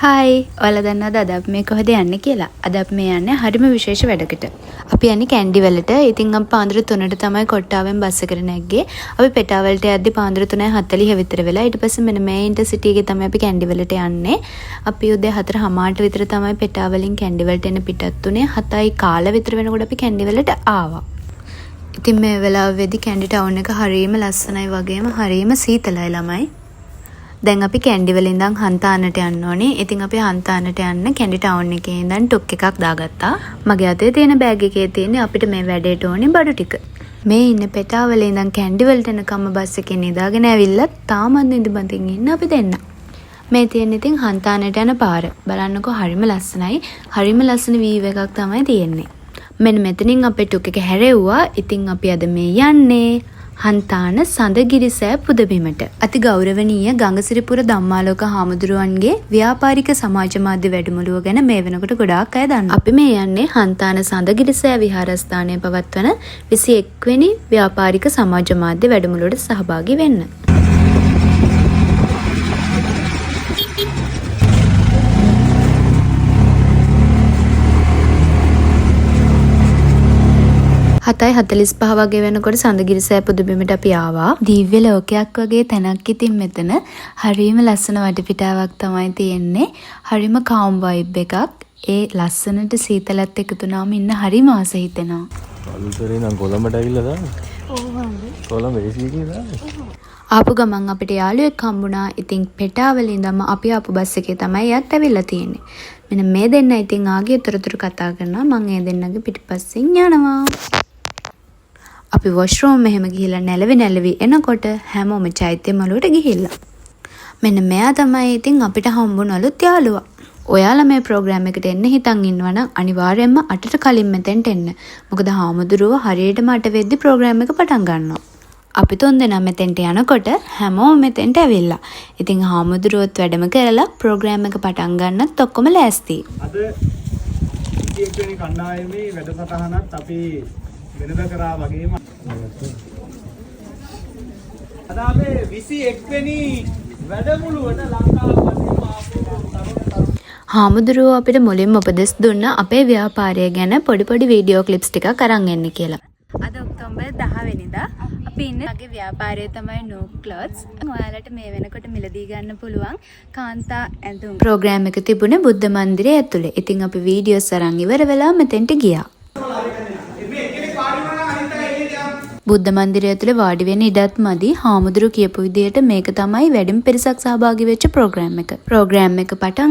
Hi ඔයාලා දන්නවද අද අපි මේ කොහෙද යන්නේ කියලා? අද අපි මේ යන්නේ හරිම විශේෂ වැඩකට. අපි යන්නේ කැන්ඩි වලට. ඉතින් අපි පාන්දර 3ට තමයි කොට්ටාවෙන් බස් එකට නැග්ගේ. අපි පෙටාවලට යද්දි පාන්දර 3:40 විතර වෙලා. ඊට පස්සේ මෙන්න මේ ඉන්ටර්සිටි එකේ තමයි අපි කැන්ඩි වලට යන්නේ. අපි උදේ 4:00 විතර තමයි පෙටාවලින් කැන්ඩි වලට එන පිටත් උනේ. 7:00 කාල විතර වෙනකොට අපි කැන්ඩි වලට ආවා. ඉතින් මේ වෙලාවෙදී කැන්ඩි ටවුන් එක හරිම ලස්සනයි වගේම හරිම සීතලයි ළමයි. දැන් අපි කැන්ඩි වල ඉඳන් හන්තානට යන්න ඕනේ. ඉතින් අපි හන්තානට යන්න කැන්ඩි ටවුන් එකේ ඉඳන් ටොක් එකක් දාගත්තා. මගේ අතේ තියෙන බෑග් එකේ තියෙන්නේ අපිට මේ වැඩේට ඕනේ බඩු ටික. මේ ඉන්නේ පෙටාවල ඉඳන් කැන්ඩි වලට එනකම් බස් එකේ නිදාගෙන ඇවිල්ලා තාමත් නිදිමතින් ඉන්න අපි දෙන්න. මේ තියෙන්නේ ඉතින් හන්තානට යන පාර. බලන්නකෝ හරිම ලස්සනයි. හරිම ලස්සන වීව් එකක් තමයි තියෙන්නේ. මෙන්න මෙතනින් අපේ ටොක් එක හැරෙව්වා. ඉතින් අපි අද මේ යන්නේ හන්තාන සඳගිරිසෑ පුදබිමට. අති ගෞරවනීය ගංගසිරිපුර ධම්මාලෝක හාමුදුරුවන්ගේ ව්‍යාපාරික සමාජ මාධ්‍ය වැඩමුළුව ගැන මේ වෙනකොට ගොඩාක් අය දන්නවා. අපි මේ යන්නේ හන්තාන සඳගිරිසෑ විහාරස්ථානයේ පවත්වන 21 වෙනි ව්‍යාපාරික සමාජ මාධ්‍ය වැඩමුළුවට සහභාගී වෙන්න. හතයි 45 වගේ වෙනකොට සඳගිරිසෑ පුදබිමට අපි ආවා. දිව්‍ය ලෝකයක් වගේ තැනක් ඉතින් මෙතන. හරිම ලස්සන වටපිටාවක් තමයි තියෙන්නේ. හරිම කාම් වයිබ් එකක්. ඒ ලස්සනට සීතලත් එකතු වුණාම ඉන්න හරිම ආස හිතෙනවා. අලුතරේ නම් කොළඹට ඇවිල්ලා දාන්නේ. ඔව් කොළඹ AC එකේ දාන්නේ. ආපු ගමන් අපිට යාළුවෙක් හම්බුණා. ඉතින් පෙටාවල ඉඳන්ම අපි ආපු බස් එකේ තමයි යත් ඇවිල්ලා තියෙන්නේ. මෙන්න මේ දෙන්න ඉතින් ආගේ තොරතුරු කතා කරනවා. මම ඒ දෙන්නගේ පිටිපස්සෙන් යනවා. අපි වොෂ්රූම් එහෙම ගිහිල්ලා නැලවි එනකොට හැමෝම චෛත්‍ය මළුවට ගිහිල්ලා. මෙන්න මෙයා තමයි ඉතින් අපිට හම්බුනලුත් යාළුවා. ඔයාලා මේ ප්‍රෝග්‍රෑම් එකට එන්න හිතන් ඉන්නවා නම් අනිවාර්යයෙන්ම 8ට කලින් මෙතෙන්ට එන්න. මොකද හාමුදුරුවෝ හරියටම 8 වෙද්දි ප්‍රෝග්‍රෑම් එක පටන් ගන්නවා. අපි 3 දෙනා මෙතෙන්ට යනකොට හැමෝම මෙතෙන්ට ඇවිල්ලා. ඉතින් හාමුදුරුවෝත් වැඩම කරලා ප්‍රෝග්‍රෑම් එක පටන් ගන්නත් ඔක්කොම ලෑස්ති. අද 21 වෙනි කණ්ඩායමේ වැඩසටහනත් අපි වෙනද කරා වගේම අද අපි 21 වෙනි වැඩමුළුවට ලංකාවට ආපු හාමුදුරුවෝ අපිට මුලින්ම උපදෙස් දුන්නා අපේ ව්‍යාපාරය ගැන පොඩි වීඩියෝ ක්ලිප්ස් ටිකක් අරන් එන්න කියලා. අද ඔක්තෝබර් 10 වෙනිදා අපි ඉන්නේ මගේ ව්‍යාපාරය තමයි Nook Clothes. ඔයාලට මේ වෙනකොට මිලදී ගන්න පුළුවන් කාන්තා ඇඳුම්. ප්‍රෝග්‍රෑම් එක තිබුණේ බුද්ධ මන්දිරය ඇතුලේ. ඉතින් අපි වීඩියෝස් අරන් ඉවර වෙලා මෙතෙන්ට ගියා. බුද්ධ මන්දිරය ඇතුලේ වාඩි වෙන්න ඉඩත් මදි. හාමුදුරු කියපු විදිහට මේක තමයි වැඩිම පිරිසක් සහභාගී වෙච්ච ප්‍රෝග්‍රෑම් එක. ප්‍රෝග්‍රෑම් එක පටන්